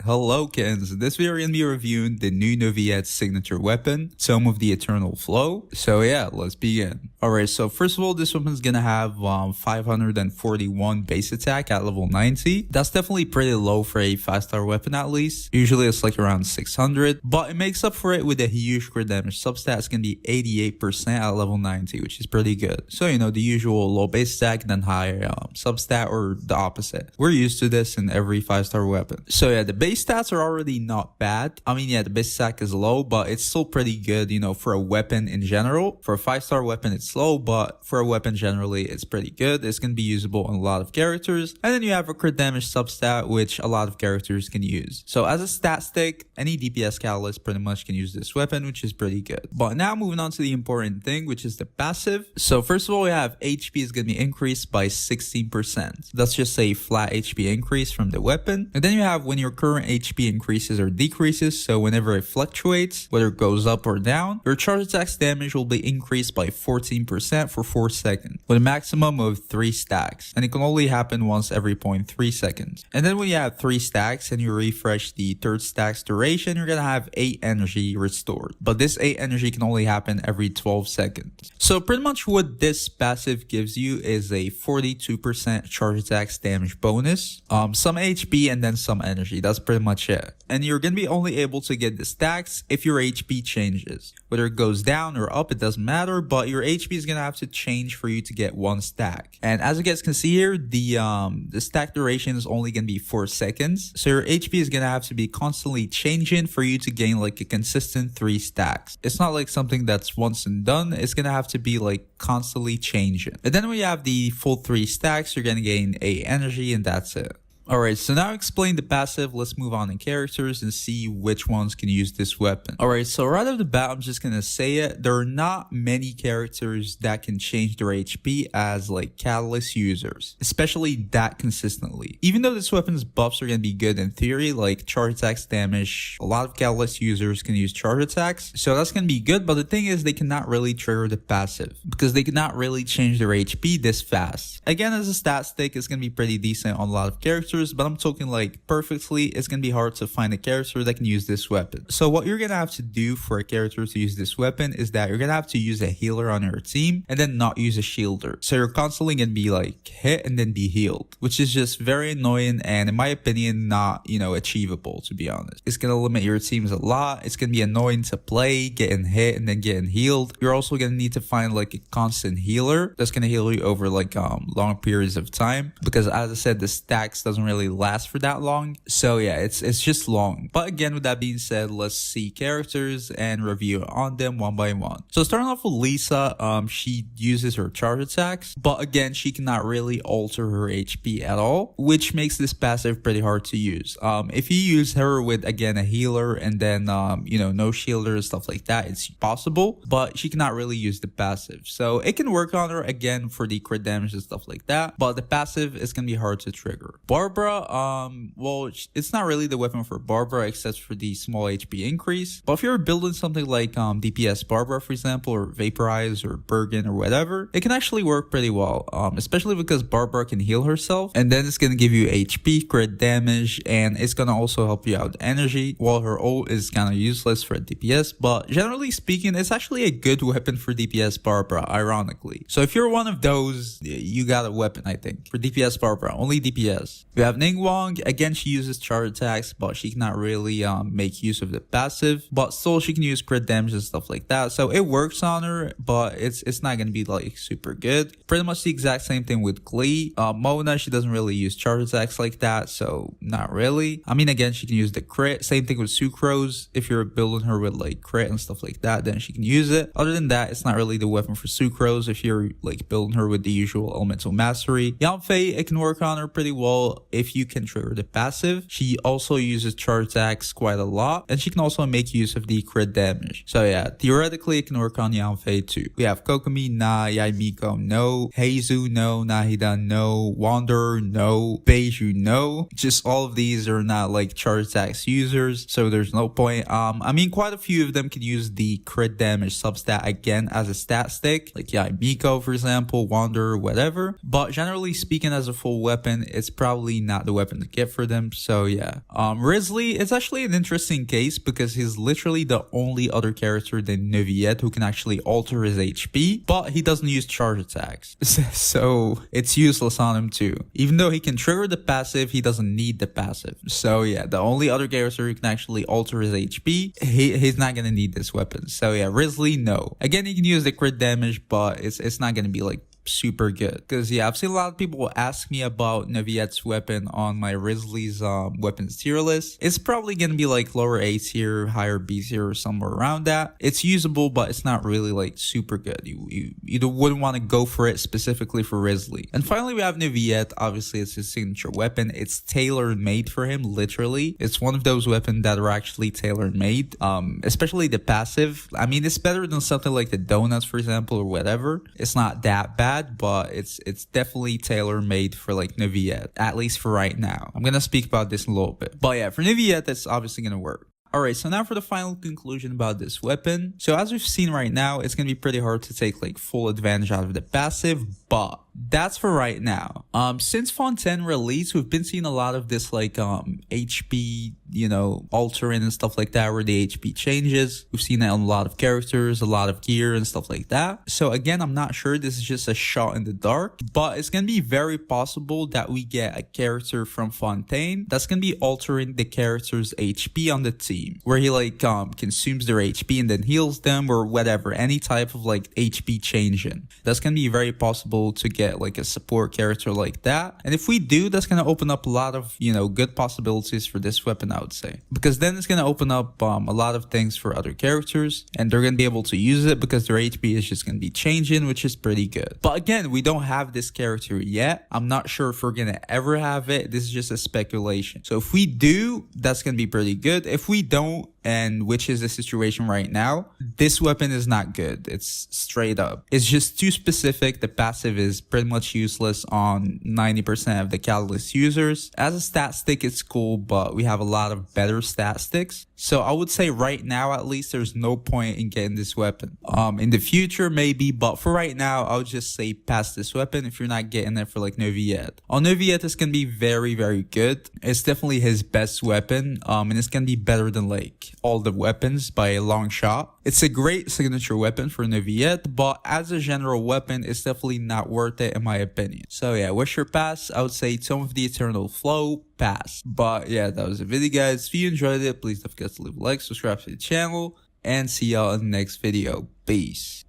Hello kids, in this video we're going to be reviewing the new neuvillette signature weapon, Tome of the Eternal Flow. So yeah, let's begin. Alright, so first of all, this weapon is going to have 541 base attack at level 90. That's definitely pretty low for a 5-star weapon at least. Usually it's like around 600, but it makes up for it with a huge crit damage substat. It's going to be 88% at level 90, which is pretty good. So you know, the usual low base attack and then high substat, or the opposite. We're used to this in every 5-star weapon. So yeah, the base stats are already not bad. I mean, yeah, the base attack is low, but it's still pretty good, you know, for a weapon in general. For a 5-star weapon, it's low, but for a weapon generally, it's pretty good. It's going to be usable on a lot of characters. And then you have a crit damage substat, which a lot of characters can use. So as a stat stick, any DPS catalyst pretty much can use this weapon, which is pretty good. But now moving on to the important thing, which is the passive. So first of all, we have HP is going to be increased by 16%. That's just a flat HP increase from the weapon. And then you have when your current HP increases or decreases, so whenever it fluctuates, whether it goes up or down, your charge attack's damage will be increased by 14% for 4 seconds, with a maximum of 3 stacks, and it can only happen once every 0.3 seconds. And then when you have 3 stacks and you refresh the third stack's duration, you're gonna have 8 energy restored, but this 8 energy can only happen every 12 seconds. So pretty much what this passive gives you is a 42% charge attack's damage bonus, some HP, and then some energy. That's pretty much it. And you're gonna be only able to get the stacks if your HP changes. Whether it goes down or up, it doesn't matter, but your HP is gonna have to change for you to get 1 stack. And as you guys can see here, the stack duration is only gonna be 4 seconds. So your HP is gonna have to be constantly changing for you to gain like a consistent 3 stacks. It's not like something that's once and done. It's gonna have to be like constantly changing. And then when you have the full 3 stacks, you're gonna gain 8 energy, and that's it. Alright, so now explain the passive. Let's move on in characters and see which ones can use this weapon. Alright, so right off the bat, I'm just gonna say it. There are not many characters that can change their HP as like catalyst users, especially that consistently. Even though this weapon's buffs are gonna be good in theory, like charge attacks damage, a lot of catalyst users can use charge attacks, so that's gonna be good, but the thing is they cannot really trigger the passive because they cannot really change their HP this fast. Again, as a stat stick, it's gonna be pretty decent on a lot of characters, but I'm talking like perfectly, it's gonna be hard to find a character that can use this weapon. So what you're gonna have to do for a character to use this weapon is that you're gonna have to use a healer on your team and then not use a shielder. So you're constantly gonna be like hit and then be healed, which is just very annoying and in my opinion not, you know, achievable, to be honest. It's gonna limit your teams a lot. It's gonna be annoying to play, getting hit and then getting healed. You're also gonna need to find like a constant healer that's gonna heal you over like long periods of time, because as I said, the stacks doesn't really last for that long. So yeah, it's just long. But again, with that being said, let's see characters and review on them one by one. So starting off with Lisa, she uses her charge attacks, but again, she cannot really alter her HP at all, which makes this passive pretty hard to use. If you use her with again a healer and then you know, no shielder and stuff like that, it's possible, but she cannot really use the passive. So it can work on her again for the crit damage and stuff like that, but the passive is gonna be hard to trigger. Barbara, well, it's not really the weapon for Barbara except for the small HP increase, but if you're building something like DPS Barbara, for example, or Vaporize or Bergen or whatever, it can actually work pretty well, especially because Barbara can heal herself, and then it's gonna give you HP, crit damage, and it's gonna also help you out with energy, while her ult is kind of useless for DPS, but generally speaking, it's actually a good weapon for DPS Barbara, ironically. So if you're one of those, you got a weapon, I think, for DPS Barbara, only DPS. We have Ningguang. Again, she uses charge attacks, but she cannot really make use of the passive, but still she can use crit damage and stuff like that, so it works on her, but it's not gonna be like super good. Pretty much the exact same thing with Glee. Mona, she doesn't really use charge attacks like that, so not really. I mean, again, she can use the crit. Same thing with Sucrose. If you're building her with like crit and stuff like that, then she can use it. Other than that, it's not really the weapon for Sucrose if you're like building her with the usual elemental mastery. Yanfei, it can work on her pretty well if you can trigger the passive. She also uses charge attacks quite a lot, and she can also make use of the crit damage. So yeah, theoretically it can work on Yanfei too. We have Kokomi, nah. Yaimiko, no. Heizu, no. Nahida, no. Wanderer, no. Beiju, no. Just all of these are not like charge attacks users, so there's no point. I mean, quite a few of them can use the crit damage substat again as a stat stick, like Yaimiko, for example, Wanderer, whatever. But generally speaking, as a full weapon, it's probably not the weapon to get for them. So yeah, Risley is actually an interesting case because he's literally the only other character than Neuvillette who can actually alter his HP, but he doesn't use charge attacks. So it's useless on him too. Even though he can trigger the passive, he doesn't need the passive. So yeah, the only other character who can actually alter his HP, he's not gonna need this weapon. So yeah, Risley, no. Again, he can use the crit damage, but it's not gonna be like super good. Because yeah, I've seen a lot of people ask me about Neuvillette's weapon on my Risley's weapons tier list. It's probably gonna be like lower A tier, higher B tier, or somewhere around that. It's usable, but it's not really like super good. You wouldn't want to go for it specifically for Risley. And finally, we have Neuvillette. Obviously, it's his signature weapon. It's tailor made for him, literally. It's one of those weapons that are actually tailor made. Especially the passive. I mean, it's better than something like the donuts, for example, or whatever. It's not that bad, but it's definitely tailor-made for like Neuvillette, at least for right now. I'm gonna speak about this in a little bit, but yeah, for Neuvillette, that's obviously gonna work. Alright, so now for the final conclusion about this weapon. So as we've seen right now, it's gonna be pretty hard to take like full advantage out of the passive, but that's for right now. Since Fontaine released, we've been seeing a lot of this like HP, altering and stuff like that, where the HP changes. We've seen that on a lot of characters, a lot of gear and stuff like that. So again, I'm not sure, this is just a shot in the dark, but it's gonna be very possible that we get a character from Fontaine that's gonna be altering the character's HP on the team, where he like consumes their HP and then heals them, or whatever, any type of like HP changing. That's gonna be very possible to get like a support character like that. And if we do, that's gonna open up a lot of good possibilities for this weapon, I would say, because then it's gonna open up a lot of things for other characters, and they're gonna be able to use it because their HP is just gonna be changing, which is pretty good. But again, we don't have this character yet. I'm not sure if we're gonna ever have it. This is just a speculation. So if we do, that's gonna be pretty good. If we don't, and which is the situation right now, this weapon is not good. It's straight up. It's just too specific. The passive is pretty much useless on 90% of the catalst users. As a stat stick, it's cool, but we have a lot of better stat sticks. So I would say right now, at least, there's no point in getting this weapon. In the future, maybe, but for right now, I would just say pass this weapon if you're not getting it for like Neuvillette. On Neuvillette, it's gonna be very, very good. It's definitely his best weapon, and it's gonna be better than like all the weapons by a long shot. It's a great signature weapon for Neuvillette, but as a general weapon, it's definitely not worth it in my opinion. So yeah, wish your pass. I would say Tome of the Eternal Flow, pass. But yeah, that was the video, guys. If you enjoyed it, please don't forget to leave a like, subscribe to the channel, and see y'all in the next video. Peace.